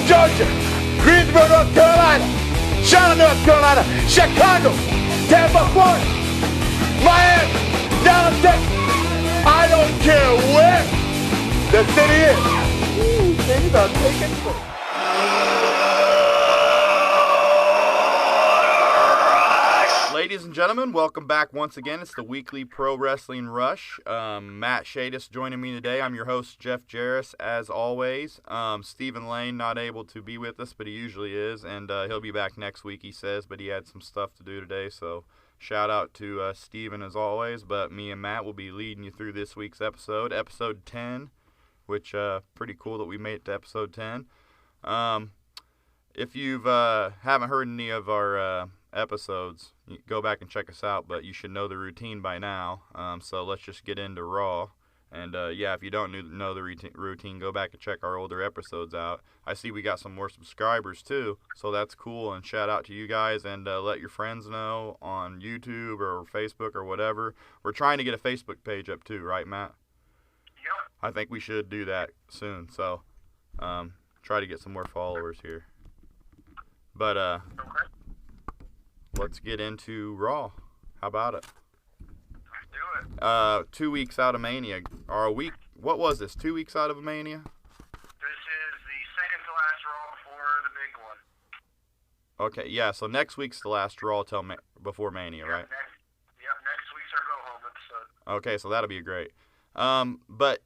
Georgia, Greensboro, North Carolina, Charlotte, North Carolina, Chicago, Tampa, Florida, Miami, Dallas, Texas. I don't care where the city is. Ooh, things are taking place. Ladies and gentlemen, welcome back once again. It's the weekly Pro Wrestling Rush. Matt Shadis joining me today. I'm your host, Jeff Jaros, as always. Stephen Lane not able to be with us, but he usually is, and he'll be back next week, he says, but he had some stuff to do today, so shout out to Stephen as always. But me and Matt will be leading you through this week's episode 10, which pretty cool that we made it to episode 10. If you haven't heard any of our episodes, you go back and check us out, but you should know the routine by now. So let's just get into Raw. And yeah, if you don't know the routine, go back and check our older episodes out. I see we got some more subscribers too, so that's cool. And shout out to you guys, and let your friends know on YouTube or Facebook or whatever. We're trying to get a Facebook page up too, right, Matt? Yep. I think we should do that soon. So try to get some more followers here. But okay. Let's get into Raw. How about it? Let's do it. 2 weeks out of Mania. Or a week. What was this? 2 weeks out of Mania? This is the second to last Raw before the big one. Okay, yeah. So next week's the last Raw before Mania, right? Next week's our go-home episode. Okay, so that'll be great. But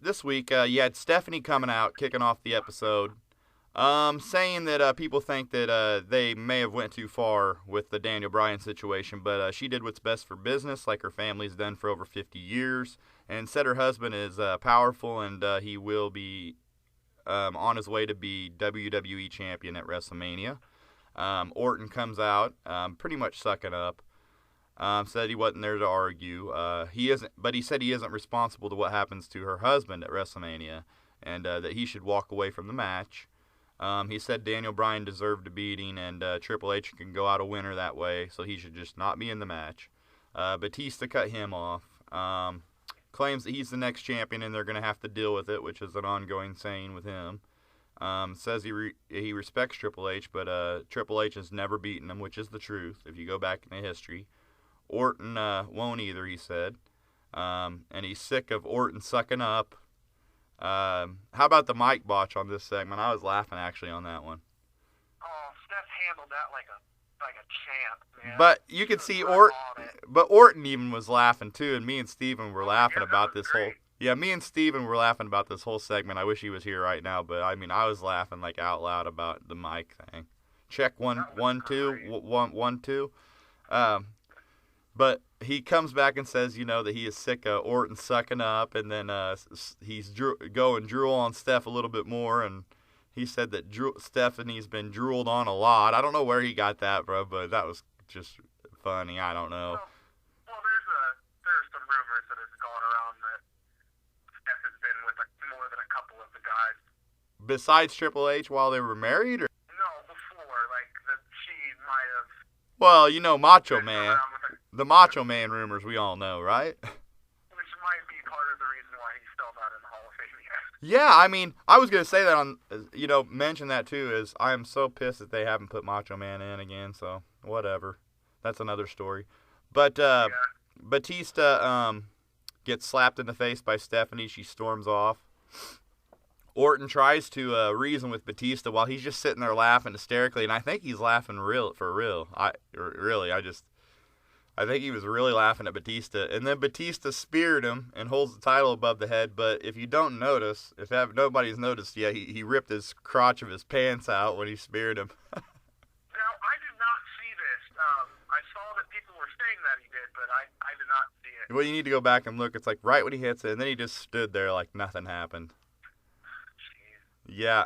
this week, you had Stephanie coming out, kicking off the episode, saying that people think that they may have went too far with the Daniel Bryan situation, but she did what's best for business, like her family's done for over 50 years, and said her husband is powerful, and he will be on his way to be WWE champion at WrestleMania. Orton comes out, pretty much sucking up. Said he wasn't there to argue. He isn't, but he said he isn't responsible to what happens to her husband at WrestleMania, and that he should walk away from the match. He said Daniel Bryan deserved a beating, and Triple H can go out a winner that way, so he should just not be in the match. Batista cut him off. Claims that he's the next champion, and they're going to have to deal with it, which is an ongoing saying with him. Says he respects Triple H, but Triple H has never beaten him, which is the truth if you go back into history. Orton won't either, he said. And he's sick of Orton sucking up. How about the mic botch on this segment? I was laughing actually on that one. Oh, Steph handled that like a champ, man. But you could see Orton even was laughing too, and me and Steven were laughing about this great. whole. Yeah, me and Steven were laughing about this whole segment. I wish he was here right now, but I mean, I was laughing like out loud about the mic thing. Check 1 2 1 2. But he comes back and says, that he is sick of Orton sucking up, and then he's going drool on Steph a little bit more, and he said that Stephanie's been drooled on a lot. I don't know where he got that, bro, but that was just funny. I don't know. Well, there's some rumors that has gone around that Steph has been with more than a couple of the guys. Besides Triple H while they were married? Or? No, before, like, that she might have... Well, Macho Man. The Macho Man rumors we all know, right? Which might be part of the reason why he's still not in the Hall of Fame yet. Yeah, I mean, I was going to say that on, mention that too, is I am so pissed that they haven't put Macho Man in again, so whatever. That's another story. But Yeah. Batista gets slapped in the face by Stephanie. She storms off. Orton tries to reason with Batista while he's just sitting there laughing hysterically, and I think he's laughing for real. I think he was really laughing at Batista. And then Batista speared him and holds the title above the head. But if you don't notice, nobody's noticed yet, he ripped his crotch of his pants out when he speared him. Now, I did not see this. I saw that people were saying that he did, but I did not see it. Well, you need to go back and look. It's like right when he hits it, and then he just stood there like nothing happened. Yeah,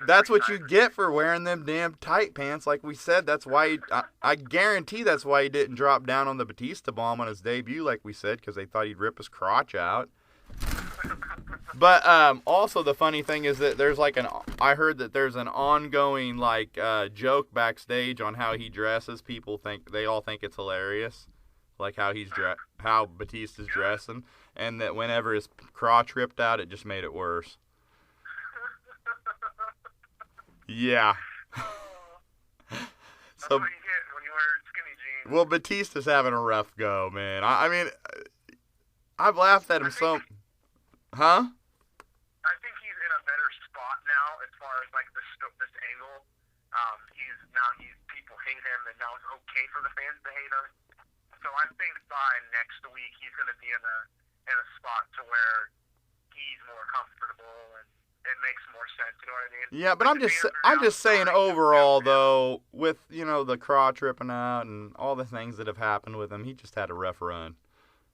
that's what you get for wearing them damn tight pants. Like we said, that's why I guarantee that's why he didn't drop down on the Batista bomb on his debut, like we said, because they thought he'd rip his crotch out. But also the funny thing is that I heard that there's an ongoing joke backstage on how he dresses. They all think it's hilarious, like how Batista's dressing, and that whenever his crotch ripped out, it just made it worse. Yeah. That's what you get when you wear skinny jeans. Well, Batista's having a rough go, man. I mean, I've laughed at him so... Huh? I think he's in a better spot now as far as, like, this angle. People hate him, and now it's okay for the fans to hate him. So I think by next week he's going to be in a spot to where he's more comfortable and it makes more sense. You know what I mean? Yeah, but I'm just saying overall though, with the crotch ripping out and all the things that have happened with him, he just had a rough run.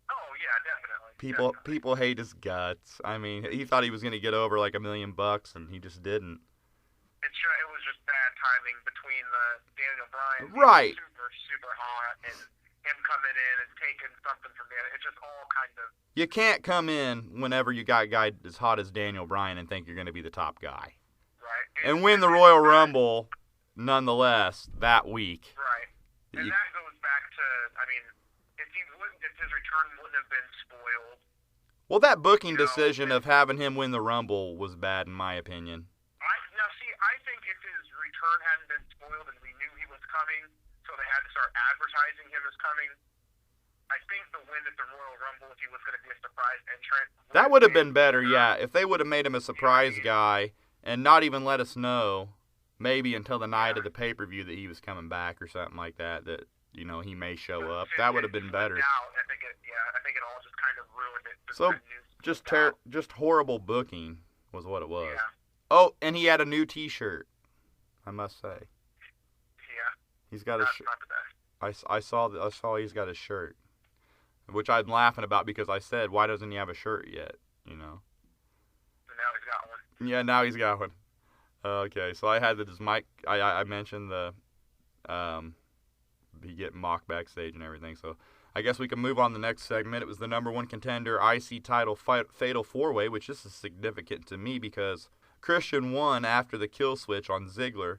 Oh yeah, definitely. People hate his guts. I mean, he thought he was going to get over like $1 million, and he just didn't. It was just bad timing between the Daniel Bryan right. super hot and him coming in and taking something from Daniel. It's just all kind of... You can't come in whenever you got a guy as hot as Daniel Bryan and think you're going to be the top guy. Right. And win the Royal Rumble, nonetheless, that week. Right. And that goes back to, I mean, if his return wouldn't have been spoiled... Well, that booking decision of having him win the Rumble was bad, in my opinion. I think if his return hadn't been spoiled and we knew he was coming, so they had to start advertising him as coming, I think the win at the Royal Rumble, if he was going to be a surprise entrant... That would have been better, yeah. If they would have made him a surprise guy and not even let us know, maybe until the night of the pay-per-view that he was coming back or something like that he may show up. That would have been better. I think it all just kind of ruined it. So, just horrible booking was what it was. Yeah. Oh, and he had a new T-shirt, I must say. Yeah. He's got a shirt. Not the best. I saw he's got a shirt, which I'm laughing about because I said, why doesn't he have a shirt yet? And now he's got one. Yeah, now he's got one. Okay, so I had this mic. I mentioned he getting mocked backstage and everything. So I guess we can move on to the next segment. It was the number one contender IC title fatal 4-way, which this is significant to me because Christian won after the kill switch on Ziggler.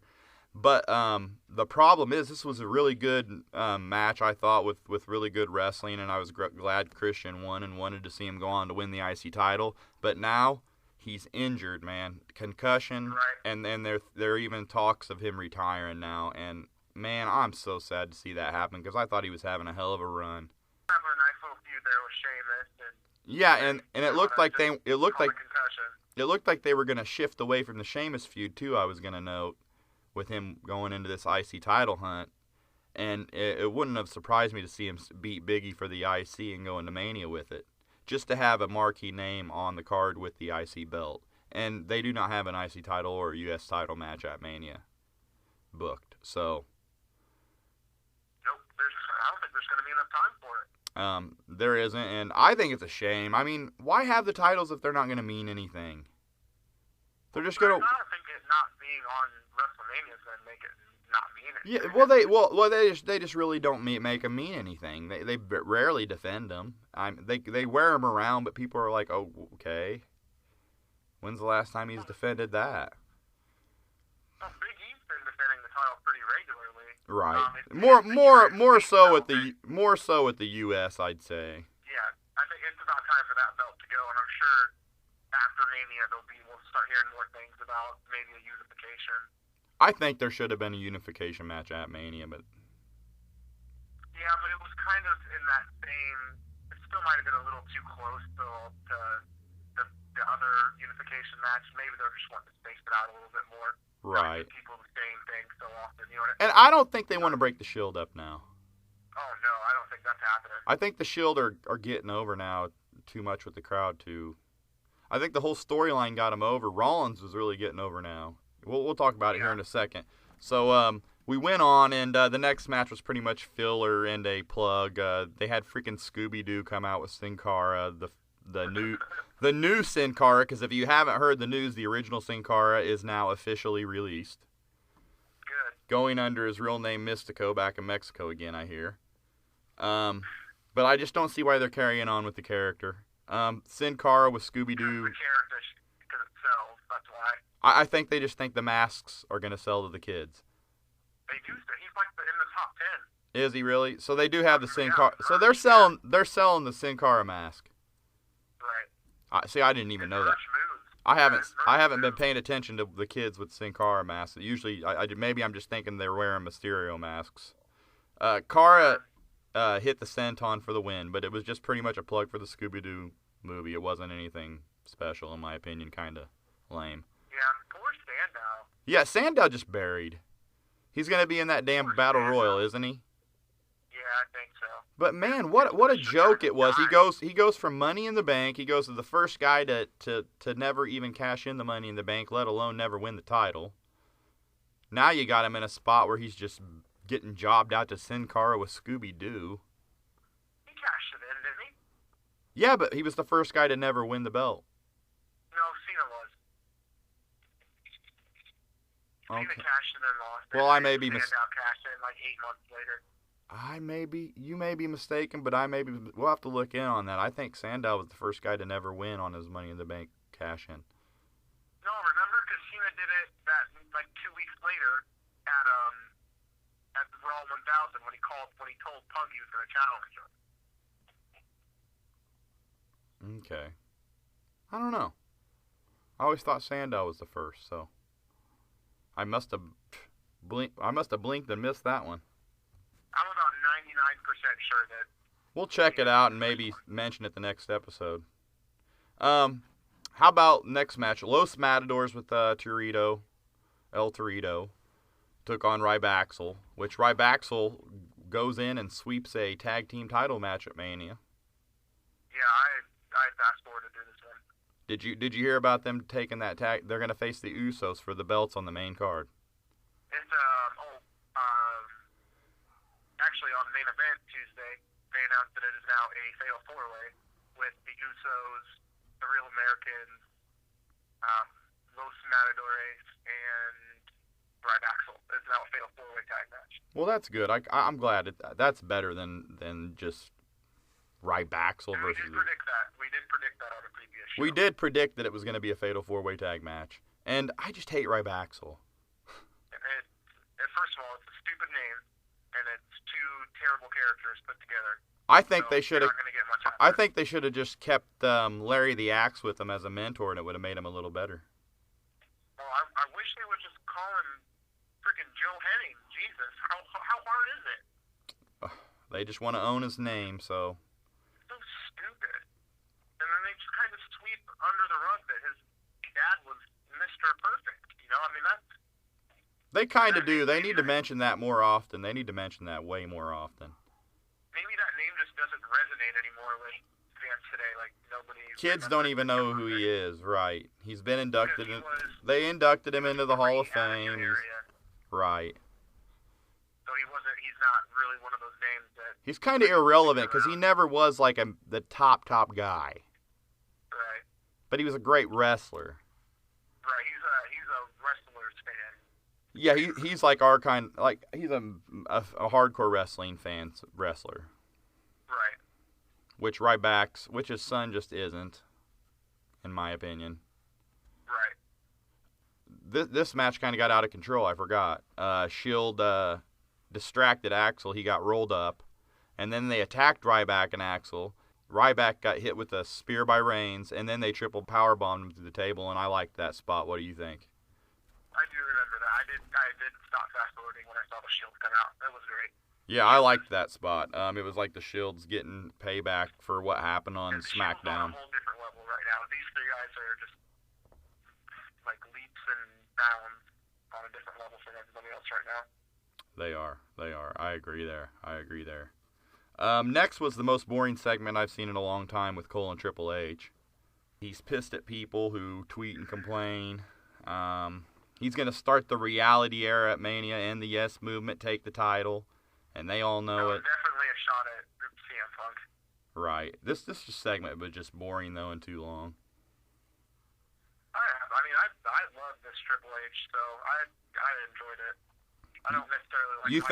But the problem is this was a really good match, I thought, with really good wrestling, and I was glad Christian won and wanted to see him go on to win the IC title. But now he's injured, man. Concussion, right. And then there are even talks of him retiring now. And, man, I'm so sad to see that happen because I thought he was having a hell of a run. Having a nice little feud there with Sheamus. Yeah, and it looked like It looked like they were going to shift away from the Sheamus feud, too, I was going to note, with him going into this IC title hunt. And it wouldn't have surprised me to see him beat Biggie for the IC and go into Mania with it. Just to have a marquee name on the card with the IC belt. And they do not have an IC title or a U.S. title match at Mania booked. So... Nope, I don't think there's going to be enough time for it. There isn't, and I think it's a shame. I mean, why have the titles if they're not going to mean anything? They're just going to... I don't think it not being on WrestleMania is going to make it not mean anything. Yeah, they just really don't make them mean anything. They rarely defend them. They wear them around, but people are like, oh, okay. When's the last time he's defended that? Well, Big E's been defending the title pretty regularly. Right. More so at the U.S., I'd say. Yeah, I think it's about time for that belt to go, and I'm sure after Mania we'll start hearing more things about maybe a unification. I think there should have been a unification match at Mania, but... Yeah, but it was kind of in that same... It still might have been a little too close to the other unification match. Maybe they just wanting to space it out a little bit more. Right. People the same thing so often, you know what I mean? And I don't think they want to break the Shield up now. Oh, no, I don't think that's happening. I think the Shield are getting over now too much with the crowd, too. I think the whole storyline got them over. Rollins was really getting over now. We'll talk about it here in a second. So we went on, and the next match was pretty much filler and a plug. They had freaking Scooby-Doo come out with Sin Cara, the new Sin Cara, because if you haven't heard the news, the original Sin Cara is now officially released. Good. Going under his real name Mystico back in Mexico again, I hear. But I just don't see why they're carrying on with the character. Sin Cara with Scooby-Doo. The character, because it sells, that's why. I think they just think the masks are going to sell to the kids. They do. He's like in the top 10. Is he really? So they do have the Sin Cara. So they're selling the Sin Cara mask. Right. See, I didn't even know that. I haven't been paying attention to the kids with Sin Cara masks. Usually, maybe I'm just thinking they're wearing Mysterio masks. Cara hit the senton for the win, but it was just pretty much a plug for the Scooby-Doo movie. It wasn't anything special, in my opinion. Kind of lame. Yeah, poor Sandow. Yeah, Sandow just buried. He's gonna be in that damn Battle Royal, isn't he? Yeah, I think so. But man, what a joke it was. He goes from Money in the Bank. He goes to the first guy to never even cash in the Money in the Bank, let alone never win the title. Now you got him in a spot where he's just getting jobbed out to Sin Cara with Scooby-Doo. He cashed it in, didn't he? Yeah, but he was the first guy to never win the belt. No, Cena was. Okay. Cena cashed it in and lost. Well, I may be Sandow cashed it in like 8 months later. You may be mistaken, but we'll have to look in on that. I think Sandow was the first guy to never win on his Money in the Bank cash in. No, remember? Because Cena did it that like 2 weeks later at the Raw 1000 when he told Punk he was going to challenge him. Okay. I don't know. I always thought Sandow was the first, so I must have blinked and missed that one. I'm about 99% sure that. We'll check it out and maybe mention it the next episode. How about next match? Los Matadors with El Torito took on Rybaxel, which Rybaxel goes in and sweeps a tag team title match at Mania. Yeah, I fast forwarded through this one. Did you hear about them taking that tag? They're going to face the Usos for the belts on the main card. It's actually on the main event Tuesday, they announced that it is now a fatal 4-way with the Usos, the Real Americans, Los Matadores, and Rybaxel. It's now a fatal 4-way tag match. Well, that's good. I'm glad that's better than just Rybaxel and versus. We did predict that on a previous show. We did predict that it was going to be a fatal 4-way tag match, and I just hate Rybaxel. First of all, it's a stupid name, and it's two terrible characters put together. I think they should have. I think they should have just kept Larry the Axe with him as a mentor, and it would have made him a little better. Well, I wish they would just call him freaking Joe Henning. Jesus, how hard is it? They just want to own his name, so. So stupid. And then they just kind of sweep under the rug that his dad was Mr. Perfect. You know, I mean that's. They kind of do. They need to mention that more often. They need to mention that way more often. Maybe that name just doesn't resonate anymore with fans today. Like nobody. Kids don't even know who he is. Right. He's been inducted. They inducted him into the Hall of Fame. Right. So he's not really one of those names that. He's kind of irrelevant because he never was like the top guy. Right. But he was a great wrestler. Right. He's a wrestler's fan. Yeah, he's like our kind, like he's a hardcore wrestling wrestler. Right. Which his son just isn't, in my opinion. Right. This match kind of got out of control. I forgot. Shield distracted Axel. He got rolled up, and then they attacked Ryback and Axel. Ryback got hit with a spear by Reigns, and then they triple powerbombed him through the table. And I liked that spot. What do you think? I do remember that. I did stop fast forwarding when I saw the Shield come out. That was great. Yeah, I liked that spot. It was like the Shield's getting payback for what happened on SmackDown. Shield's on a whole different level right now. These three guys are just like leaps and bounds on a different level from everybody else right now. They are. I agree there. Next was the most boring segment I've seen in a long time with Cole and Triple H. He's pissed at people who tweet and complain. He's going to start the reality era at Mania and the Yes Movement take the title, and they all know it. Definitely a shot at CM Punk. Right. This segment was just boring, though, and too long. I love this Triple H, so I enjoyed it. I don't necessarily like. You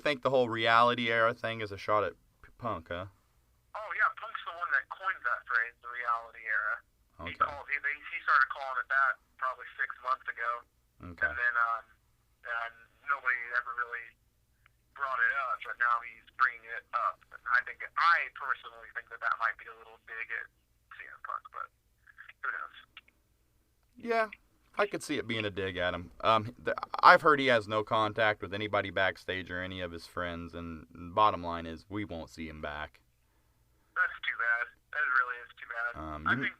think the whole reality era thing is a shot at Punk, huh? Oh yeah, Punk's the one that coined that phrase, the reality era. Okay. He started calling it that probably 6 months ago. Okay. And then and nobody ever really brought it up, but now he's bringing it up. And I personally think that might be a little big at CM Punk, but who knows? Yeah, I could see it being a dig at him. I've heard he has no contact with anybody backstage or any of his friends, and bottom line is we won't see him back. That's too bad. That really is too bad. I think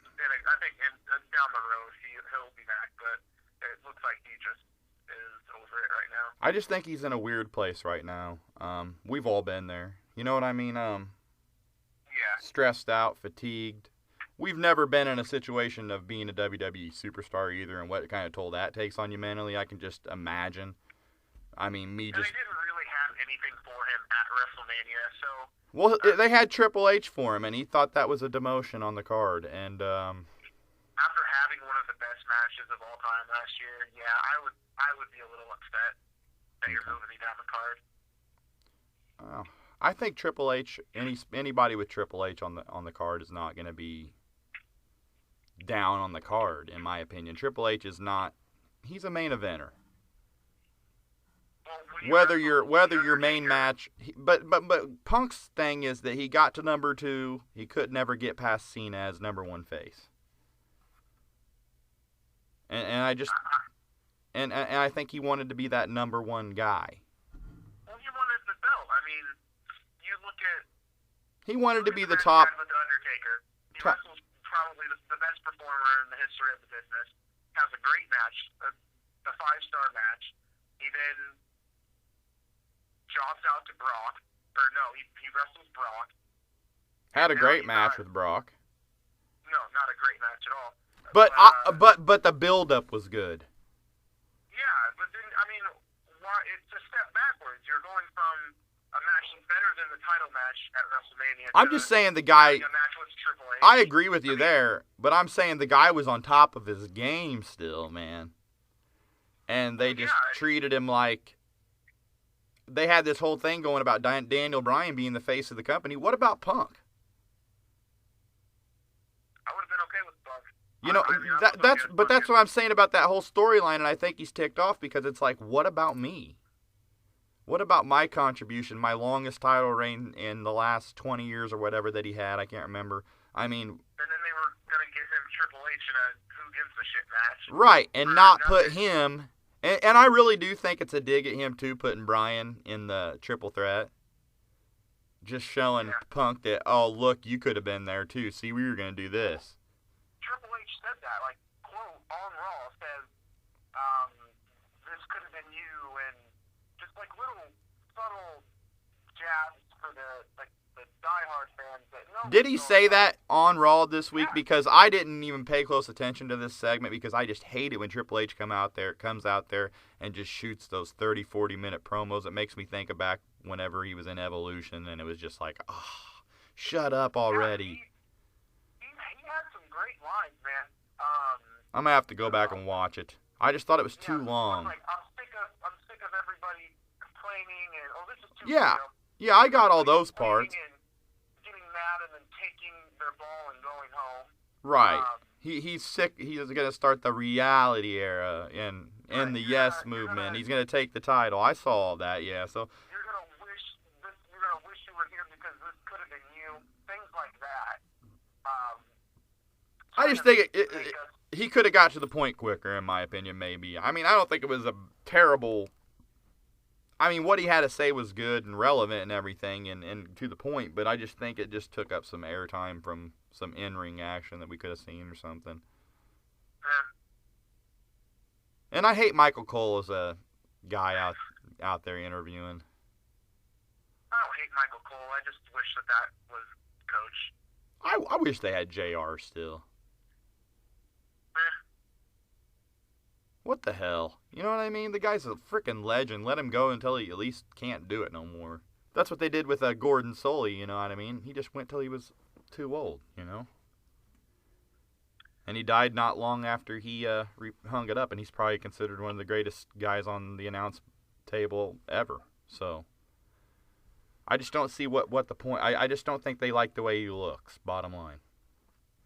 down the road he'll be back, but it looks like he just is over it right now. I just think he's in a weird place right now. We've all been there. You know what I mean? Yeah. Stressed out, fatigued. We've never been in a situation of being a WWE superstar either, and what kind of toll that takes on you mentally, I can just imagine. I mean, They didn't really have anything for him at WrestleMania, so... Well, they had Triple H for him, and he thought that was a demotion on the card, and... After having one of the best matches of all time last year, yeah, I would be a little upset that you're moving me down the card. I think Triple H, anybody with Triple H on the card is not going to be down on the card, in my opinion. Triple H is not. He's a main eventer. Whether your main match, but Punk's thing is that he got to number 2, he could never get past Cena as number 1 face. And I just and I think he wanted to be that number 1 guy. Well, he wanted the belt. I mean, you look at. He wanted to be the top. With the Undertaker, he wrestles probably the best performer in the history of the business. Has a great match, a 5-star match. He then jobs out to Brock, or no, he wrestles Brock. Had a great match with Brock. No, not a great match at all. But the build-up was good. Yeah, but then, I mean, it's a step backwards. You're going from a match that's better than the title match at WrestleMania. I'm just saying the guy... A match with Triple H. I agree with you there, but I'm saying the guy was on top of his game still, man. And they just treated him like... They had this whole thing going about Daniel Bryan being the face of the company. What about Punk? I would have been okay with Punk. You know, that's what I'm saying about that whole storyline, and I think he's ticked off because it's like, what about me? What about my contribution, my longest title reign in the last 20 years or whatever that he had? I can't remember. I mean... And then they were going to give him Triple H in a who gives a shit match. Right, and not put him... And I really do think it's a dig at him, too, putting Bryan in the triple threat. Just showing Punk that, oh, look, you could have been there, too. See, we were going to do this. Triple H said that, like, quote, on Raw, says, this could have been you, and just, like, little subtle jabs for the diehard fans. That Did he say that on Raw this week? Yeah. Because I didn't even pay close attention to this segment because I just hate it when Triple H comes out there and just shoots those 30, 40-minute promos. It makes me think of back whenever he was in Evolution, and it was just like, oh, shut up already. He had some great lines, man. I'm going to have to go back and watch it. I just thought it was too long. Like, I'm sick of everybody complaining and, oh, this is too Yeah, I got all those parts. Getting mad and then taking their ball and going home. Right. He's sick. He's going to start the reality era and the Yes movement. He's going to take the title. I saw all that, yeah. So you're going to wish you were here because this could have been you. Things like that. I just think he could have got to the point quicker, in my opinion, maybe. I mean, I don't think it was a terrible... I mean, what he had to say was good and relevant and everything and to the point, but I just think it just took up some airtime from some in-ring action that we could have seen or something. And I hate Michael Cole as a guy out there interviewing. I don't hate Michael Cole. I just wish that was Coach. I wish they had JR still. What the hell? You know what I mean? The guy's a freaking legend. Let him go until he at least can't do it no more. That's what they did with Gordon Soley, you know what I mean? He just went till he was too old, you know? And he died not long after he hung it up, and he's probably considered one of the greatest guys on the announce table ever. So, I just don't see what the point... I just don't think they like the way he looks, bottom line.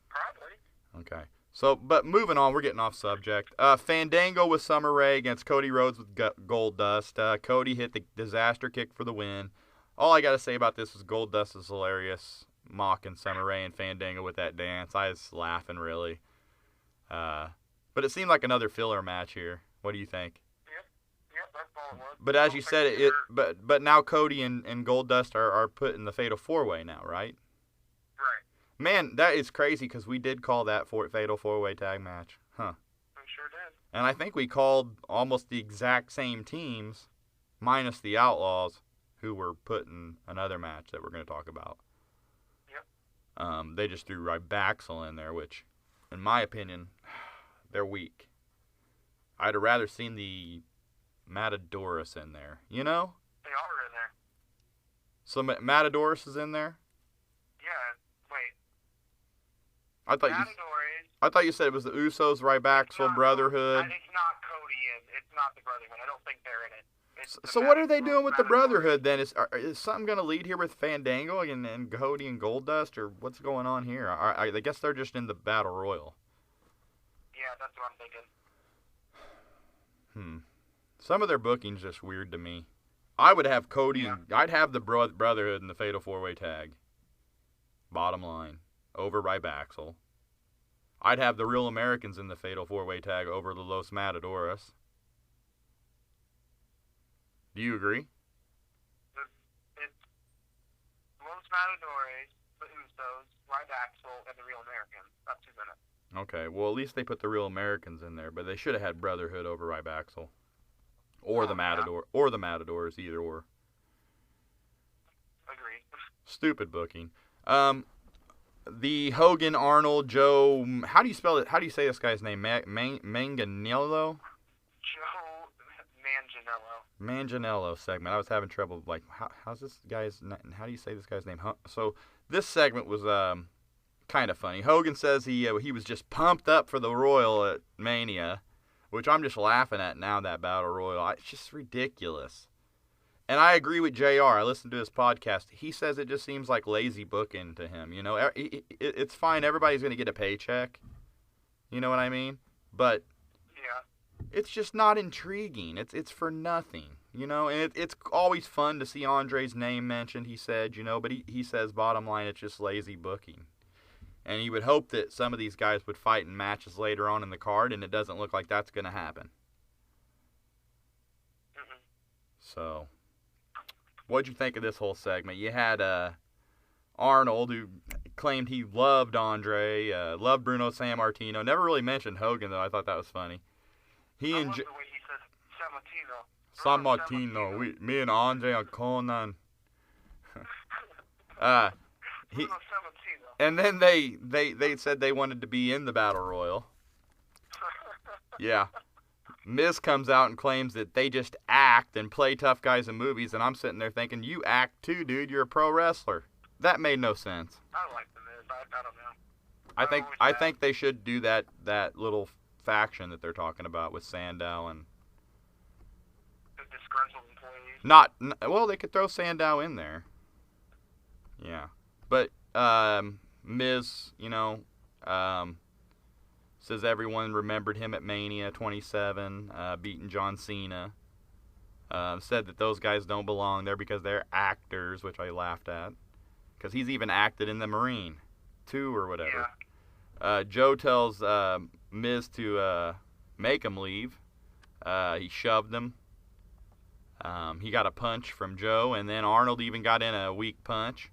Probably. Okay. So, but moving on, we're getting off subject. Fandango with Summer Rae against Cody Rhodes with Gold Dust. Cody hit the disaster kick for the win. All I got to say about this is Gold Dust is hilarious, mocking Summer Rae and Fandango with that dance. I was laughing, really. But it seemed like another filler match here. What do you think? Yep, that's all it was. But as you said, but now Cody and Goldust are put in the Fatal 4-Way now, right? Right. Man, that is crazy because we did call that Fatal 4-Way tag match. Huh. We sure did. And I think we called almost the exact same teams, minus the Outlaws, who were put in another match that we're going to talk about. Yep. They just threw Rybaxel in there, which, in my opinion, they're weak. I'd have rather seen the Matadorus in there, you know? They are in there. So Matadorus is in there? Yeah, wait. I thought you said it was the Usos, Rybaxel, Brotherhood. It's not Cody and it's not the Brotherhood. I don't think they're in it. So what are they doing with the Brotherhood then? Is something going to lead here with Fandango and Cody and Goldust, or what's going on here? I guess they're just in the Battle Royal. Yeah, that's what I'm thinking. Some of their booking's just weird to me. I would have Cody. Yeah. I'd have the Brotherhood in the Fatal 4-Way tag. Bottom line, over Rybaxel. I'd have the Real Americans in the Fatal 4-Way tag over the Los Matadores. Do you agree? It's Los Matadores, the Usos, Rybaxel, and the Real Americans. That's 2 minutes. Okay, well, at least they put the Real Americans in there, but they should have had Brotherhood over Rybaxel. Or the Matador. Yeah. Or the Matadors, either or. Agree. Stupid booking. The Hogan, Arnold, Joe, how do you spell it? How do you say this guy's name? Manganiello? Joe Manganiello. Manganiello segment. I was having trouble, like, how's this guy's, how do you say this guy's name? So, this segment was, kind of funny. Hogan says he was just pumped up for the Royal at Mania, which I'm just laughing at now, that Battle Royal. It's just ridiculous. And I agree with JR. I listened to his podcast. He says it just seems like lazy booking to him. You know, it's fine. Everybody's going to get a paycheck. You know what I mean? But yeah, it's just not intriguing. It's for nothing. You know, and it's always fun to see Andre's name mentioned, he said, you know, but he says bottom line, it's just lazy booking. And he would hope that some of these guys would fight in matches later on in the card, and it doesn't look like that's going to happen. Mm-hmm. So, what'd you think of this whole segment? You had Arnold, who claimed he loved Andre, loved Bruno Sammartino. Never really mentioned Hogan, though. I thought that was funny. I love the way he said Sammartino. Me and Andre are Conan. And then they said they wanted to be in the Battle Royal. Yeah. Miz comes out and claims that they just act and play tough guys in movies, and I'm sitting there thinking, you act too, dude. You're a pro wrestler. That made no sense. I like the Miz. I don't know. I think they should do that little faction that they're talking about with Sandow and the disgruntled employees. Well, they could throw Sandow in there. Yeah. But Miz, you know, says everyone remembered him at Mania 27, beating John Cena. Said that those guys don't belong there because they're actors, which I laughed at. Because he's even acted in The Marine 2 or whatever. Yeah. Joe tells Miz to make him leave. He shoved him. He got a punch from Joe, and then Arnold even got in a weak punch.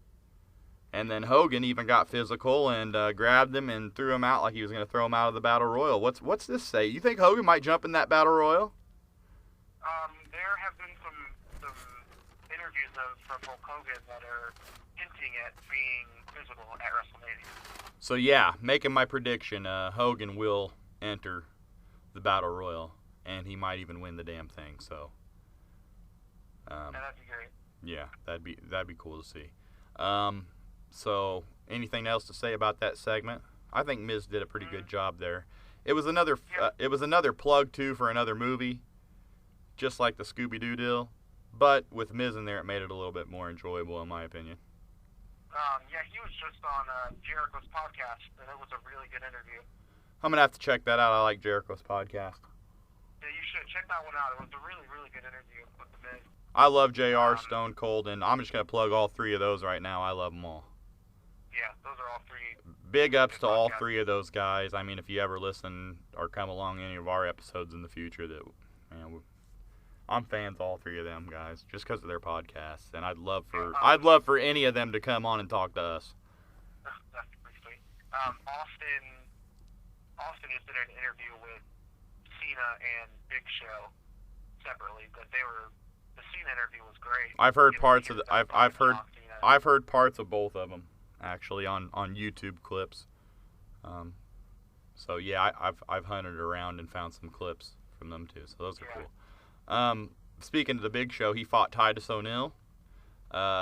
And then Hogan even got physical and grabbed him and threw him out like he was going to throw him out of the Battle Royal. What's this say? You think Hogan might jump in that Battle Royal? There have been some interviews from Hulk Hogan that are hinting at being visible at WrestleMania. So yeah, making my prediction, Hogan will enter the Battle Royal, and he might even win the damn thing. So, and that'd be great. Yeah, that'd be cool to see. So, anything else to say about that segment? I think Miz did a pretty good job there. It was another plug too for another movie, just like the Scooby-Doo deal. But with Miz in there, it made it a little bit more enjoyable, in my opinion. Yeah, he was just on Jericho's podcast, and it was a really good interview. I'm gonna have to check that out. I like Jericho's podcast. Yeah, you should check that one out. It was a really, really good interview with the Miz. I love JR, Stone Cold, and I'm just gonna plug all three of those right now. I love them all. Yeah, those are all three. Big ups to all three of those guys. I mean, if you ever listen or come along any of our episodes in the future, that I'm fans of all three of them guys just because of their podcasts, and I'd love for any of them to come on and talk to us. That's pretty sweet. Austin just did an interview with Cena and Big Show separately, but the Cena interview was great. I've heard parts of I've heard parts of both of them actually on YouTube clips. So yeah, I've hunted around and found some clips from them too. So those are cool. Speaking of the Big Show, he fought Titus O'Neil,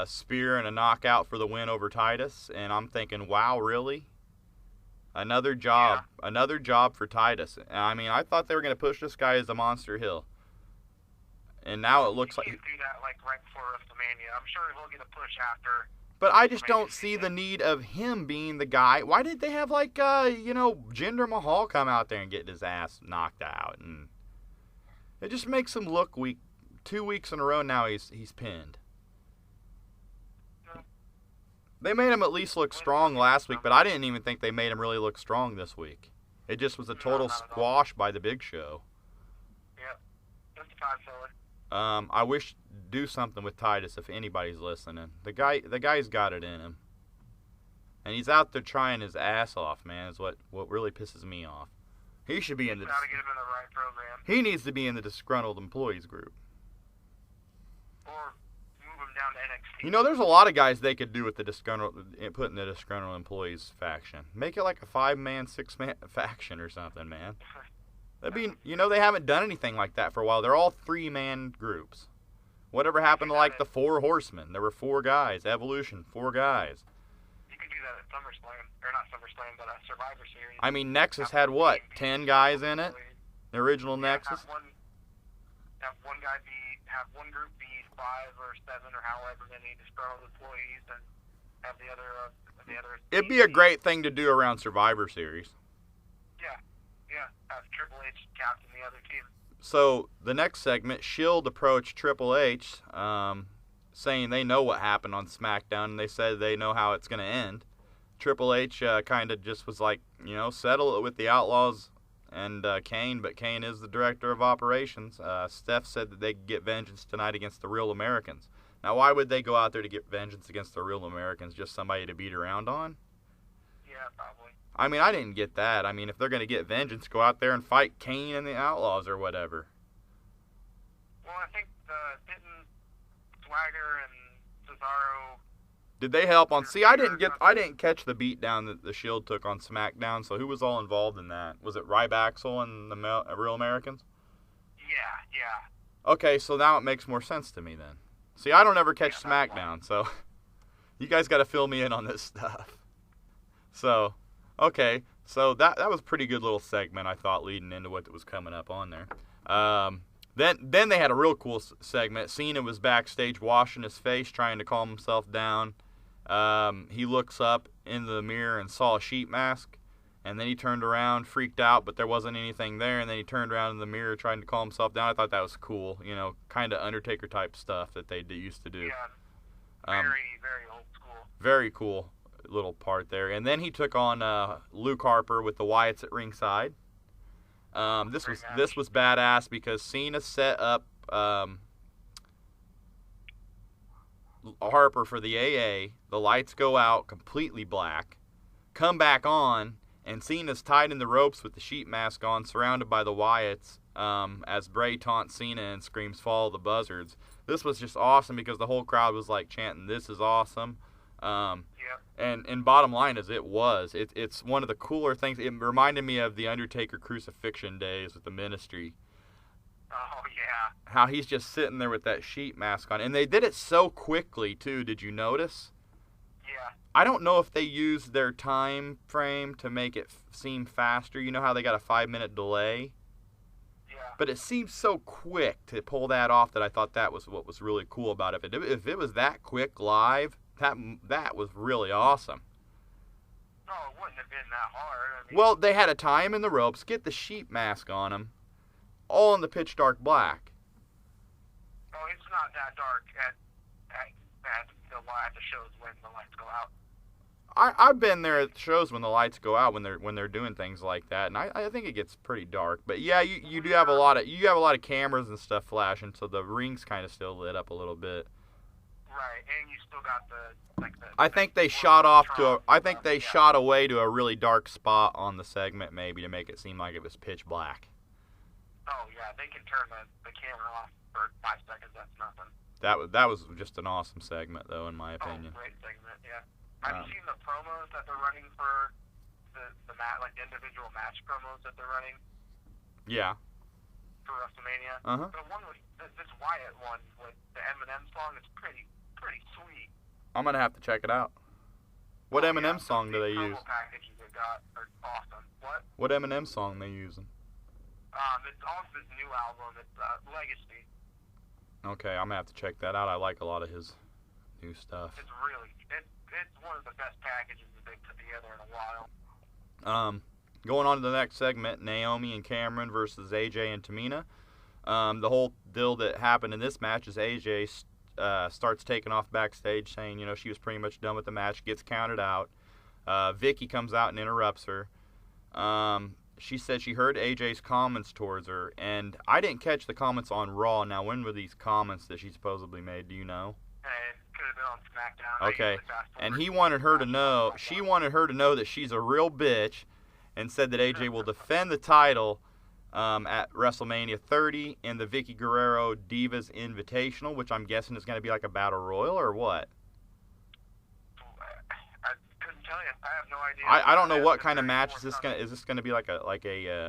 spear and a knockout for the win over Titus, and I'm thinking, wow, really? Another job for Titus. I mean, I thought they were going to push this guy as a Monster Hill, and now it looks like he do that like right before WrestleMania. I'm sure he'll get a push after. But I just don't see the need of him being the guy. Why did they have Jinder Mahal come out there and get his ass knocked out? And it just makes him look weak. 2 weeks in a row now he's pinned. They made him at least look strong last week, but I didn't even think they made him really look strong this week. It just was a total squash by the Big Show. Yep. Just a time filler. I wish do something with Titus if anybody's listening. The guy's got it in him. And he's out there trying his ass off, man, is what really pisses me off. He should be in the... Gotta get him in the right program. He needs to be in the disgruntled employees group. Or move him down to NXT. You know, there's a lot of guys they could do with the put in the disgruntled employees faction. Make it like a 5-man, 6-man faction or something, man. That'd be, they haven't done anything like that for a while. They're all 3-man groups. Whatever happened to like the 4 Horsemen? There were 4 guys. Evolution, 4 guys. You could do that at SummerSlam, or not SummerSlam, but Survivor Series. I mean, Nexus had what? 10 guys in it. The original Nexus. Have one group be 5 or 7 or however many disgruntled employees, and have the other. It'd be a great thing to do around Survivor Series. Yeah, have Triple H captain the other team. So the next segment, Shield approached Triple H, saying they know what happened on SmackDown, and they said they know how it's going to end. Triple H kind of just was like, settle it with the Outlaws and Kane, but Kane is the director of operations. Steph said that they could get vengeance tonight against the Real Americans. Now, why would they go out there to get vengeance against the Real Americans? Just somebody to beat around on? Yeah, probably. I mean, I didn't get that. I mean, if they're going to get vengeance, go out there and fight Kane and the Outlaws or whatever. Well, I think didn't Swagger and Cesaro... Did they help on... See, I didn't catch the beatdown that the Shield took on SmackDown, so who was all involved in that? Was it Ryback and the Real Americans? Yeah. Okay, so now it makes more sense to me then. See, I don't ever catch SmackDown, so you guys got to fill me in on this stuff. So... Okay, so that was a pretty good little segment, I thought, leading into what was coming up on there. Then they had a real cool segment. Cena was backstage washing his face, trying to calm himself down. He looks up into the mirror and saw a sheet mask, and then he turned around, freaked out, but there wasn't anything there, and then he turned around in the mirror trying to calm himself down. I thought that was cool, kind of Undertaker-type stuff that they used to do. Yeah, very old school. Very cool little part there. And then he took on Luke Harper with the Wyatts at ringside. This was badass because Cena set up Harper for the AA. The lights go out completely black, come back on, and Cena's tied in the ropes with the sheet mask on, surrounded by the Wyatts, as Bray taunts Cena and screams, "Follow the Buzzards." This was just awesome because the whole crowd was like chanting, "This is awesome." And bottom line is it's one of the cooler things. It reminded me of the Undertaker crucifixion days with the Ministry. Oh yeah. How he's just sitting there with that sheet mask on, and they did it so quickly too. Did you notice? Yeah. I don't know if they used their time frame to make it seem faster. You know how they got a 5-minute delay? Yeah. But it seemed so quick to pull that off that I thought that was what was really cool about it. If it was that quick live, that was really awesome. No, it wouldn't have been that hard. Well, they had to tie him in the ropes, get the sheet mask on him, all in the pitch dark black. Oh, it's not that dark at the shows when the lights go out. I've been there at shows when the lights go out when they're doing things like that, and I think it gets pretty dark. But yeah, you do have a lot of cameras and stuff flashing, so the ring's kind of still lit up a little bit. Right, and you still got the I think they shot shot away to a really dark spot on the segment, maybe to make it seem like it was pitch black. Oh yeah, they can turn the camera off for 5 seconds. That's nothing. That was just an awesome segment, though, in my opinion. Oh, great segment, yeah. Have you seen the promos that they're running for the match, like the individual match promos that they're running? Yeah. For WrestleMania. Uh-huh. The one with this Wyatt one with the Eminem song is pretty sweet. I'm gonna have to check it out. What Eminem song do they use? Packages they got are awesome. What Eminem song they using? It's off his new album. It's Legacy. Okay, I'm gonna have to check that out. I like a lot of his new stuff. It's one of the best packages that they've put together in a while. Going on to the next segment, Naomi and Cameron versus AJ and Tamina. The whole deal that happened in this match is AJ starts taking off backstage, saying, she was pretty much done with the match, gets counted out. Vicky comes out and interrupts her. She said she heard AJ's comments towards her, and I didn't catch the comments on Raw. Now, when were these comments that she supposedly made? Do you know? It could have been on SmackDown. Okay, and she wanted her to know that she's a real bitch, and said that AJ will defend the title at WrestleMania 30 in the Vicky Guerrero Divas Invitational, which I'm guessing is going to be like a battle royal or what? I couldn't tell you. I have no idea. I don't know what kind of match is this going to. Is this going to be like a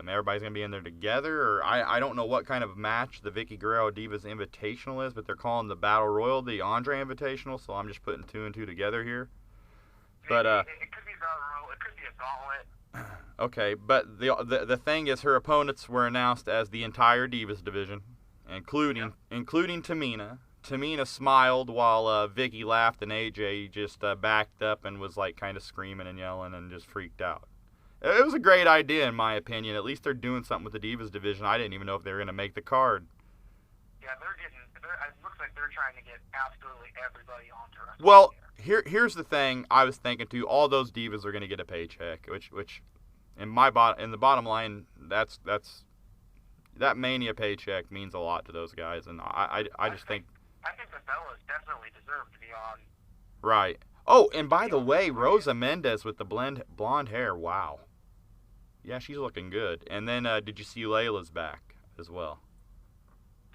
everybody's going to be in there together, or I don't know what kind of match the Vicky Guerrero Divas Invitational is, but they're calling the battle royal the Andre Invitational, so I'm just putting 2 and 2 together here. But it could be battle royal. It could be a gauntlet. Okay, but the thing is, her opponents were announced as the entire Divas division, including Tamina. Tamina smiled while Vicky laughed, and AJ just backed up and was like kind of screaming and yelling and just freaked out. It was a great idea, in my opinion. At least they're doing something with the Divas division. I didn't even know if they were going to make the card. Yeah, it looks like they're trying to get absolutely everybody onto WrestleMania. Well, here's the thing. I was thinking too. All those divas are going to get a paycheck, which in the bottom line, that Mania paycheck means a lot to those guys, and I just think. I think the Bellas definitely deserve to be on. Right. Oh, and by the way, Rosa Mendez with the blonde hair. Wow. Yeah, she's looking good. And then, did you see Layla's back as well?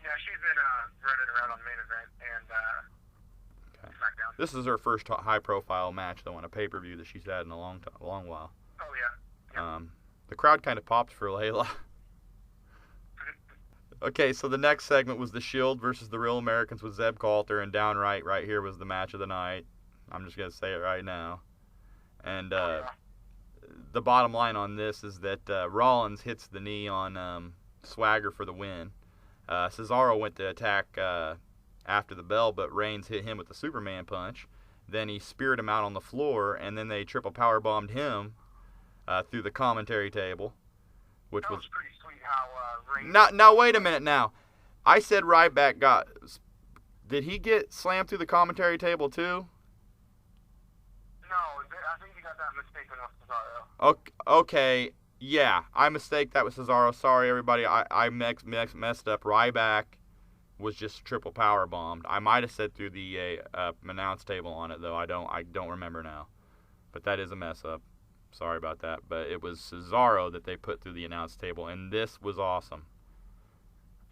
Yeah, she's been running around on the main event and SmackDown. This is her first high-profile match, though, on a pay-per-view that she's had in a long while. Oh, yeah. The crowd kind of popped for Layla. Okay, so the next segment was The Shield versus the Real Americans with Zeb Coulter, and downright right here was the match of the night. I'm just going to say it right now. And the bottom line on this is that Rollins hits the knee on Swagger for the win. Cesaro went to attack after the bell, but Reigns hit him with the Superman punch. Then he speared him out on the floor, and then they triple powerbombed him through the commentary table, which was pretty sweet how Reigns... Now, wait a minute now. I said Ryback got... Did he get slammed through the commentary table, too? No, I think you got that mistaken with Cesaro. Okay, yeah, I mistake that with Cesaro. Sorry, everybody, I messed up. Ryback was just triple power bombed. I might have said through the announce table on it, though. I don't remember now. But that is a mess up. Sorry about that. But it was Cesaro that they put through the announce table, and this was awesome.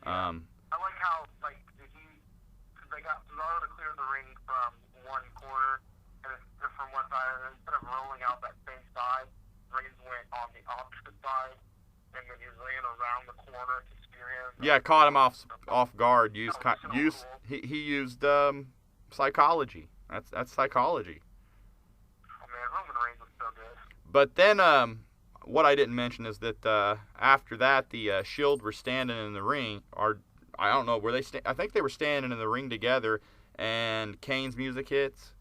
I like how they got Cesaro to clear the ring from one corner and from one side, and instead of rolling out that same side, Reigns went on the opposite side, and then he ran around the corner to spear him. Yeah, caught him off guard. He used psychology. That's psychology. Oh man, Roman Reigns was so good. But then, what I didn't mention is that after that, the Shield were standing in the ring. Or I don't know, were they? I think they were standing in the ring together, and Kane's music hits,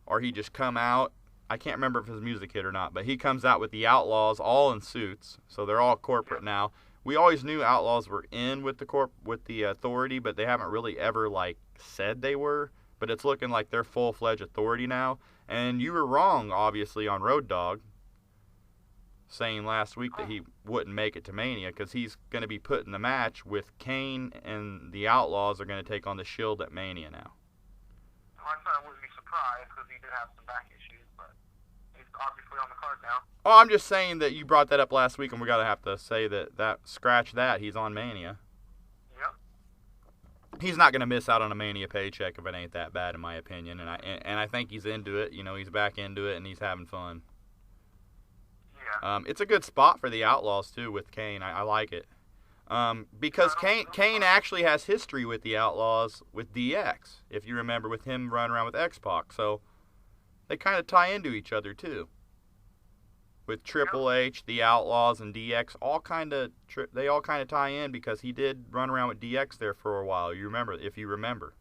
or he just come out. I can't remember if his music hit or not, but he comes out with the Outlaws, all in suits, so they're all corporate now. We always knew Outlaws were in with the Authority, but they haven't really ever said they were. But it's looking like they're full-fledged Authority now. And you were wrong, obviously, on Road Dogg, saying last week that he wouldn't make it to Mania because he's going to be put in the match with Kane, and the Outlaws are going to take on the Shield at Mania now. Well, I wouldn't be surprised because he did have some back issues, but he's obviously on the card now. Oh, I'm just saying that you brought that up last week, and we got to have to say that scratch that, he's on Mania. Yep. He's not going to miss out on a Mania paycheck if it ain't that bad, in my opinion, and I think he's into it. You know, he's back into it, and he's having fun. Yeah. It's a good spot for the Outlaws, too, with Kane. I like it. Because Kane actually has history with the Outlaws with DX, if you remember, with him running around with X-Pac. So they kind of tie into each other, too. With Triple H, the Outlaws, and DX, they all kind of tie in because he did run around with DX there for a while. If you remember.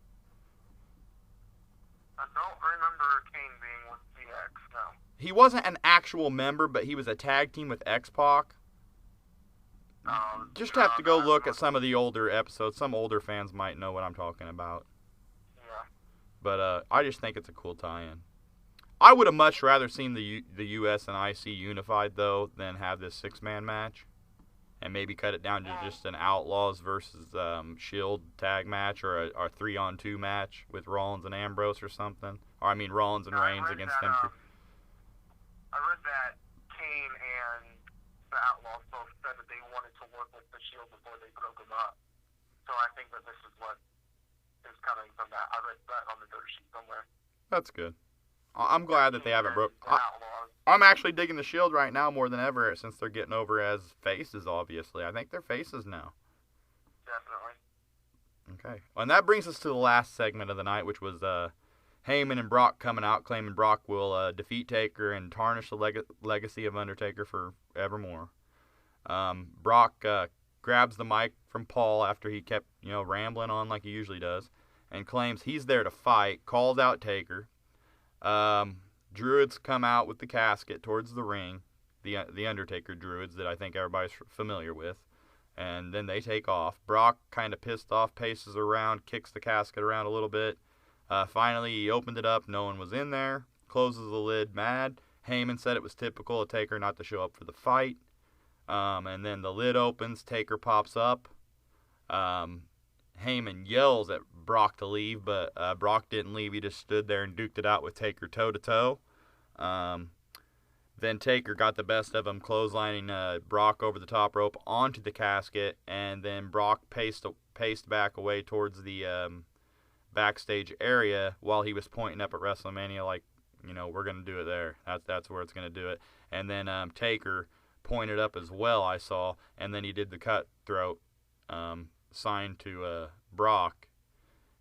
I don't remember Kane being with DX, no. He wasn't an actual member, but he was a tag team with X-Pac. Just have to go look at some of the older episodes. Some older fans might know what I'm talking about. Yeah. But I just think it's a cool tie-in. I would have much rather seen the US and IC unified, though, than have this 6-man match. And maybe cut it down to just an Outlaws versus Shield tag match or a 3-on-2 match with Rollins and Ambrose or something. Or, Rollins and Reigns against them two. I read that Kane and the Outlaws both said that they wanted to work with the Shield before they broke them up. So I think that this is what is coming from that. I read that on the dirt sheet somewhere. That's good. I'm glad that they haven't broke. I'm actually digging the Shield right now more than ever since they're getting over as faces, obviously. I think they're faces now. Definitely. Okay. And that brings us to the last segment of the night, which was Heyman and Brock coming out, claiming Brock will defeat Taker and tarnish the legacy of Undertaker forevermore. Brock grabs the mic from Paul after he kept, rambling on like he usually does, and claims he's there to fight, calls out Taker. Druids come out with the casket towards the ring, the Undertaker Druids that I think everybody's familiar with, and then they take off. Brock, kind of pissed off, paces around, kicks the casket around a little bit. Finally, he opened it up. No one was in there. Closes the lid mad. Heyman said it was typical of Taker not to show up for the fight. And then the lid opens. Taker pops up. Heyman yells at Brock to leave, but Brock didn't leave. He just stood there and duked it out with Taker toe-to-toe. Then Taker got the best of him, clotheslining Brock over the top rope onto the casket, and then Brock paced back away towards the backstage area while he was pointing up at WrestleMania like, we're going to do it there. That's where it's going to do it. And then Taker pointed up as well, I saw, and then he did the cutthroat sign to Brock,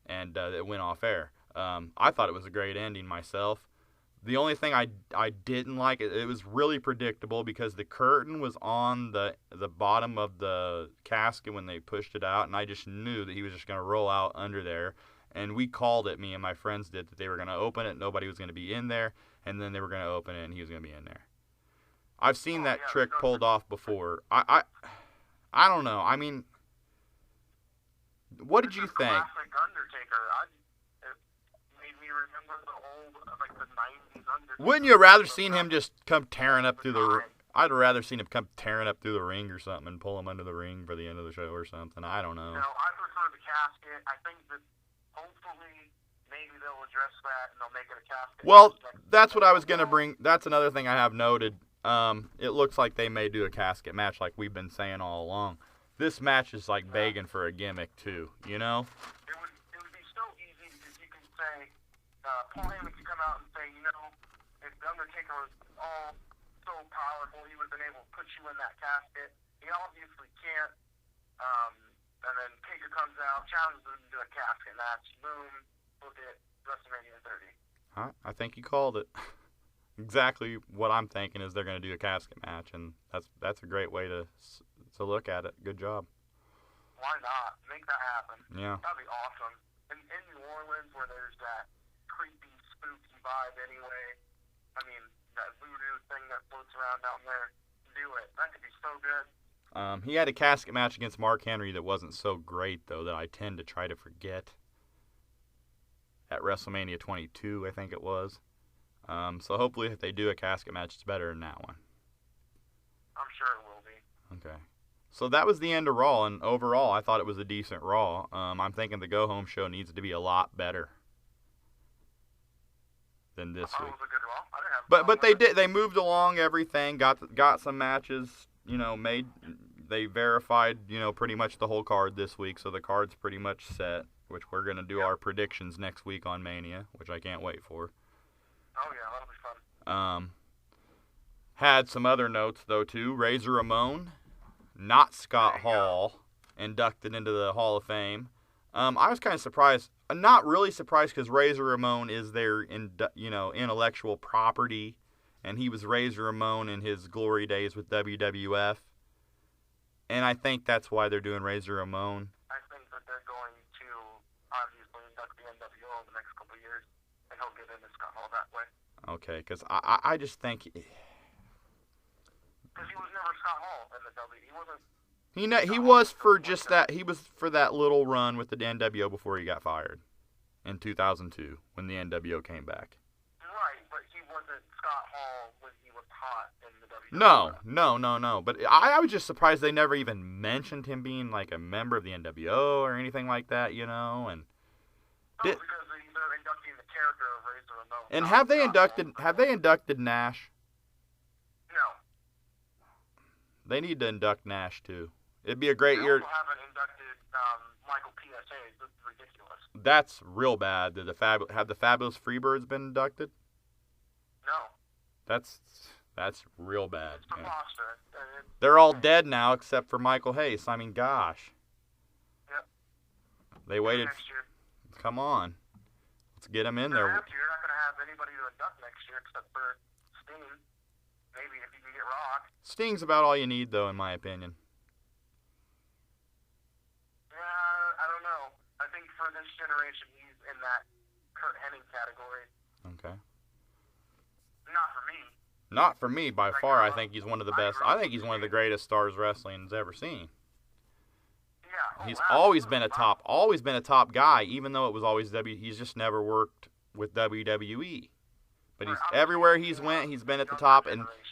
and it went off air. I thought it was a great ending myself. The only thing I didn't like, it was really predictable because the curtain was on the bottom of the casket when they pushed it out, and I just knew that he was just going to roll out under there. And we called it, me and my friends did, that they were going to open it, nobody was going to be in there, and then they were going to open it and he was going to be in there. I've seen that trick pulled off before. I don't know. What did you think? Classic Undertaker. It made me remember the old, the 90s Undertaker. Wouldn't you rather seen him just come tearing up through the ring? I'd rather seen him come tearing up through the ring or something and pull him under the ring for the end of the show or something. I don't know. No, I prefer the casket. I think that hopefully maybe they'll address that and they'll make it a casket. Well, that's what I was going to bring. That's another thing I have noted. It looks like they may do a casket match like we've been saying all along. This match is like begging for a gimmick too, It would be so easy because you can say, Paul Heyman could come out and say, if the Undertaker was all so powerful, he would have been able to put you in that casket. He obviously can't. And then Taker comes out, challenges him to a casket match. Boom, look at WrestleMania 30. I think you called it. Exactly what I'm thinking is they're going to do a casket match, and that's a great way to look at it. Good job. Why not? Make that happen. Yeah. That'd be awesome. In New Orleans, where there's that creepy, spooky vibe anyway, that voodoo thing that floats around down there, do it. That could be so good. He had a casket match against Mark Henry that wasn't so great, though, that I tend to try to forget. At WrestleMania 22, I think it was. So hopefully if they do a casket match, it's better than that one. I'm sure it will be. Okay. So that was the end of Raw, and overall, I thought it was a decent Raw. I'm thinking the go-home show needs to be a lot better than this I thought week. it was a good Raw. I didn't have a problem But with it. they moved along everything, got some matches, they verified, pretty much the whole card this week, so the card's pretty much set, which we're going to do our predictions next week on Mania, which I can't wait for. Oh, yeah, that'll be fun. Had some other notes, though, too. Razor Ramon, not Scott Hall, inducted into the Hall of Fame. I was kind of surprised. Not really surprised because Razor Ramon is their, intellectual property, and he was Razor Ramon in his glory days with WWF. And I think that's why they're doing Razor Ramon. I think that they're going to obviously induct the NWO in the next couple of years, and he'll get into Scott Hall that way. Okay, because I just think... Because he was never Scott Hall in the W. He wasn't... He was for just that. He was for that little run with the NWO before he got fired in 2002 when the NWO came back. Right, but he wasn't Scott Hall when he was hot in the WWE. No. But I was just surprised they never even mentioned him being like a member of the NWO or anything like that, And No, because they're inducting the character of Razor Ramon. And not have they inducted Nash? No. They need to induct Nash too. It'd be a great They year. also haven't inducted Michael PSA. This is ridiculous. That's real bad. Have the Fabulous Freebirds been inducted? No. That's real bad. It's preposterous. They're all dead now except for Michael Hayes. I mean, gosh. Yep. They waited. Next year. Come on. Let's get them in there. You're not going to have anybody to induct next year except for Sting. Maybe if you can get Rock. Sting's about all you need, though, in my opinion. Yeah, I don't know. I think for this generation, he's in that Kurt Hennig category. Okay. Not for me. Not for me, by far. I think he's one of the best. I think he's one of the greatest stars wrestling's ever seen. Yeah. He's always been a top guy, even though it was always He's just never worked with WWE. But he's everywhere he's went, he's been at the top,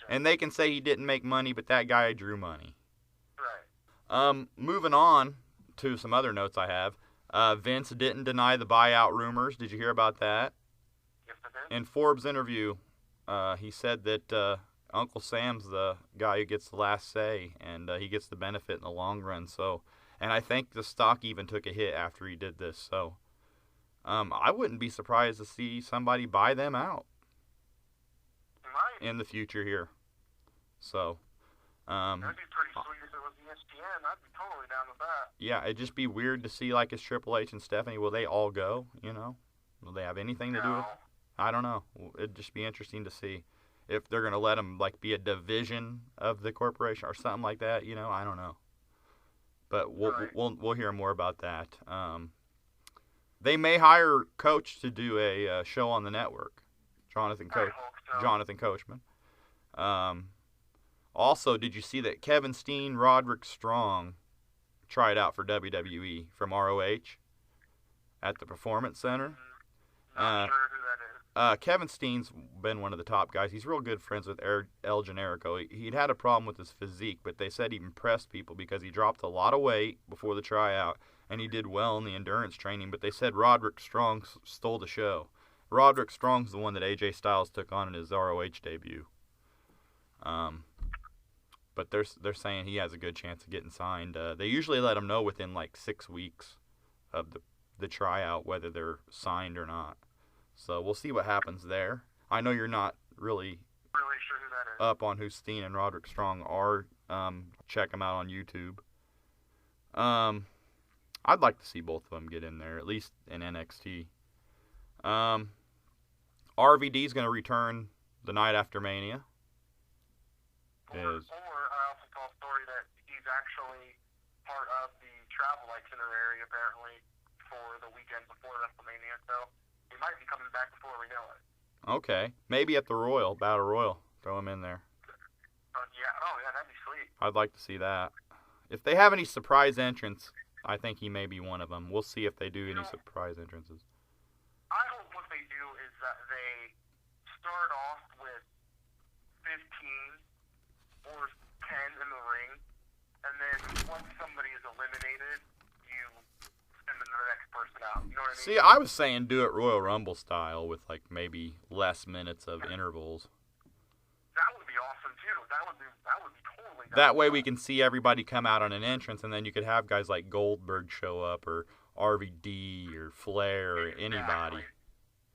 and they can say he didn't make money, but that guy drew money. Right. Moving on to some other notes I have. Vince didn't deny the buyout rumors. Did you hear about that? Yes, I did. In Forbes' interview, he said that Uncle Sam's the guy who gets the last say, and he gets the benefit in the long run. So, and I think the stock even took a hit after he did this. So, I wouldn't be surprised to see somebody buy them out in the future here. So, that'd be pretty sweet if it was ESPN. I'd be totally down with that. Yeah, it'd just be weird to see, like, as Triple H and Stephanie, will they all go, Will they have anything to do with it? I don't know. It'd just be interesting to see if they're going to let them, like, be a division of the corporation or something like that, I don't know. But we'll hear more about that. They may hire Coach to do a show on the network, Jonathan Coachman. Also, did you see that Kevin Steen, Roderick Strong tried out for WWE from ROH at the Performance Center? Not sure who that is. Kevin Steen's been one of the top guys. He's real good friends with El Generico. He'd had a problem with his physique, but they said he impressed people because he dropped a lot of weight before the tryout, and he did well in the endurance training, but they said Roderick Strong stole the show. Roderick Strong's the one that AJ Styles took on in his ROH debut. But they're saying he has a good chance of getting signed. They usually let him know within like 6 weeks of the tryout whether they're signed or not. So we'll see what happens there. I know you're not really sure who that is. Up on who Steen and Roderick Strong are. Check them out on YouTube. I'd like to see both of them get in there, at least in NXT. RVD's going to return the night after Mania. Or I also saw a story that he's actually part of the travel itinerary, apparently, for the weekend before WrestleMania, so he might be coming back before we know it. Okay. Maybe at the Battle Royal. Throw him in there. Yeah, that'd be sweet. I'd like to see that. If they have any surprise entrants, I think he may be one of them. We'll see if they do any surprise entrances. I hope what they do is that they start off with 15 or 10 in the ring, and then once somebody is eliminated, you send them to the next person out. You know what I mean? See, I was saying do it Royal Rumble style with like maybe less minutes of intervals. That would be awesome too. That would be totally. That way we can see everybody come out on an entrance, and then you could have guys like Goldberg show up, or RVD, or Flair, or anybody.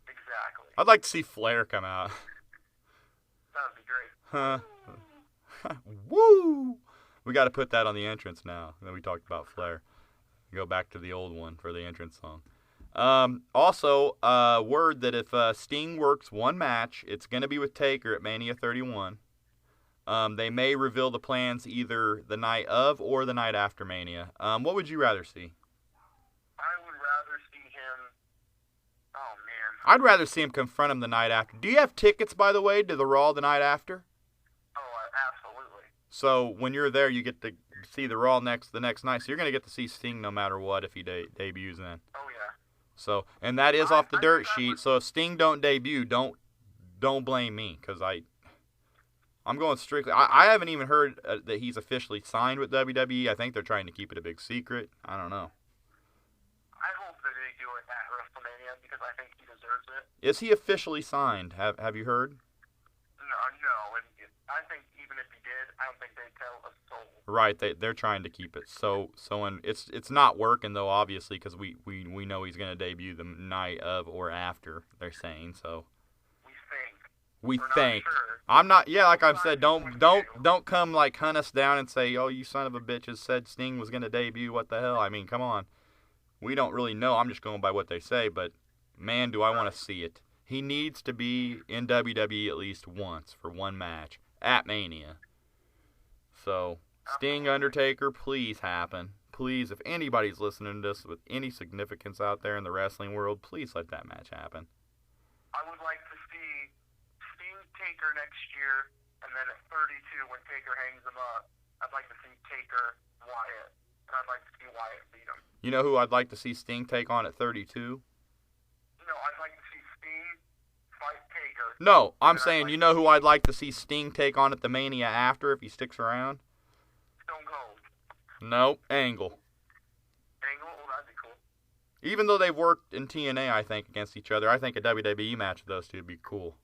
Exactly. I'd like to see Flair come out. That would be great. Huh. Woo! We got to put that on the entrance now. Then we talked about Flair. Go back to the old one for the entrance song. Also, word that if Sting works one match, it's going to be with Taker at Mania 31. They may reveal the plans either the night of or the night after Mania. What would you rather see? I would rather see him. Oh man. I'd rather see him confront him the night after. Do you have tickets, by the way, to the Raw the night after? Oh, absolutely. So when you're there, you get to see the Raw the next night. So you're going to get to see Sting no matter what if he debuts then. Oh yeah. So, and that is off the dirt sheet. So if Sting don't debut, don't blame me, because I'm going strictly. I haven't even heard that he's officially signed with WWE. I think they're trying to keep it a big secret. I don't know. I hope that they do it at WrestleMania because I think he deserves it. Is he officially signed? Have you heard? No, and I think even if he did, I don't think they'd tell a soul. Right, they're trying to keep it so and it's not working though, obviously, because we know he's going to debut the night of or after. They're saying so. We think. Not sure. I'm not. Yeah, like I've said, don't come like hunt us down and say, oh, you son of a bitches said Sting was going to debut. What the hell? I mean, come on. We don't really know. I'm just going by what they say, but man, do I want to see it. He needs to be in WWE at least once for one match at Mania. So, Sting, Undertaker, please happen. Please, if anybody's listening to this with any significance out there in the wrestling world, please let that match happen. I would like to see Sting Taker next year, and then at 32, when Taker hangs him up, I'd like to see Taker Wyatt, and I'd like to see Wyatt beat him. You know who I'd like to see Sting take on at 32? No, I'd like to see Sting fight Taker. No, I'm saying, you know who I'd like to see Sting take on at the Mania after if he sticks around? Stone Cold. No, Angle. Angle? Oh, that'd be cool. Even though they've worked in TNA, I think, against each other, I think a WWE match of those two would be cool.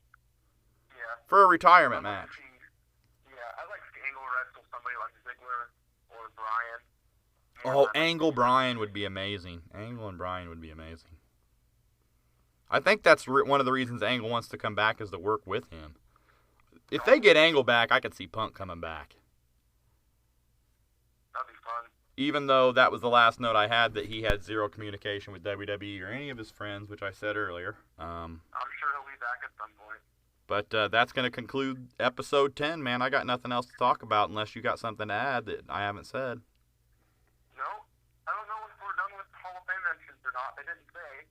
Yeah. For a retirement match. I'd like to see Angle wrestle somebody like Ziggler or Bryan. Oh, Angle Bryan would be amazing. Angle and Bryan would be amazing. I think that's one of the reasons Angle wants to come back is to work with him. If they get Angle back, I could see Punk coming back. That'd be fun. Even though that was the last note I had that he had zero communication with WWE or any of his friends, which I said earlier. I'm sure he'll be back at some point. But that's going to conclude episode 10, man. I got nothing else to talk about unless you got something to add that I haven't said. No, I don't know if we're done with Hall of Fame mentions or not. They didn't say.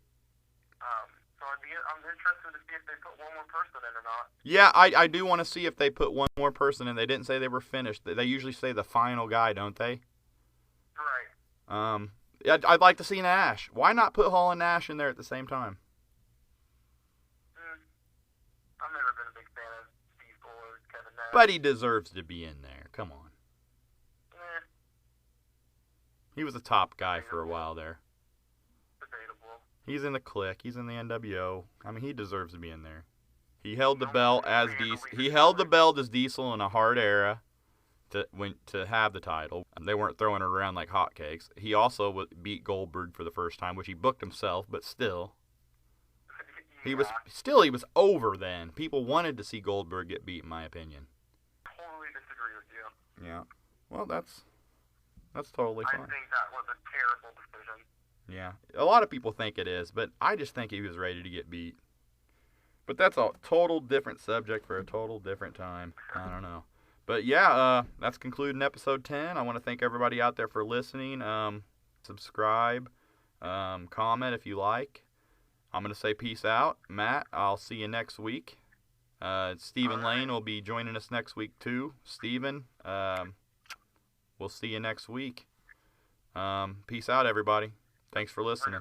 So I'm interested to see if they put one more person in or not. Yeah, I do want to see if they put one more person in. They didn't say they were finished. They usually say the final guy, don't they? Right. I'd like to see Nash. Why not put Hall and Nash in there at the same time? I've never been a big fan of Steve or Kevin Nash. But he deserves to be in there. Come on. He was a top guy for a while there. Debatable. He's in the Clique. He's in the NWO. I mean, he deserves to be in there. He held the belt as Diesel. He held the belt as Diesel in a hard era to have the title. They weren't throwing it around like hotcakes. He also beat Goldberg for the first time, which he booked himself, but still. He was over then. People wanted to see Goldberg get beat, in my opinion. Totally disagree with you. Yeah. Well, that's totally fine. I think that was a terrible decision. Yeah. A lot of people think it is, but I just think he was ready to get beat. But that's a total different subject for a total different time. I don't know. But yeah, that's concluding episode 10. I want to thank everybody out there for listening. Subscribe, comment if you like. I'm going to say peace out. Matt, I'll see you next week. Stephen Lane will be joining us next week too. Stephen, we'll see you next week. Peace out, everybody. Thanks for listening.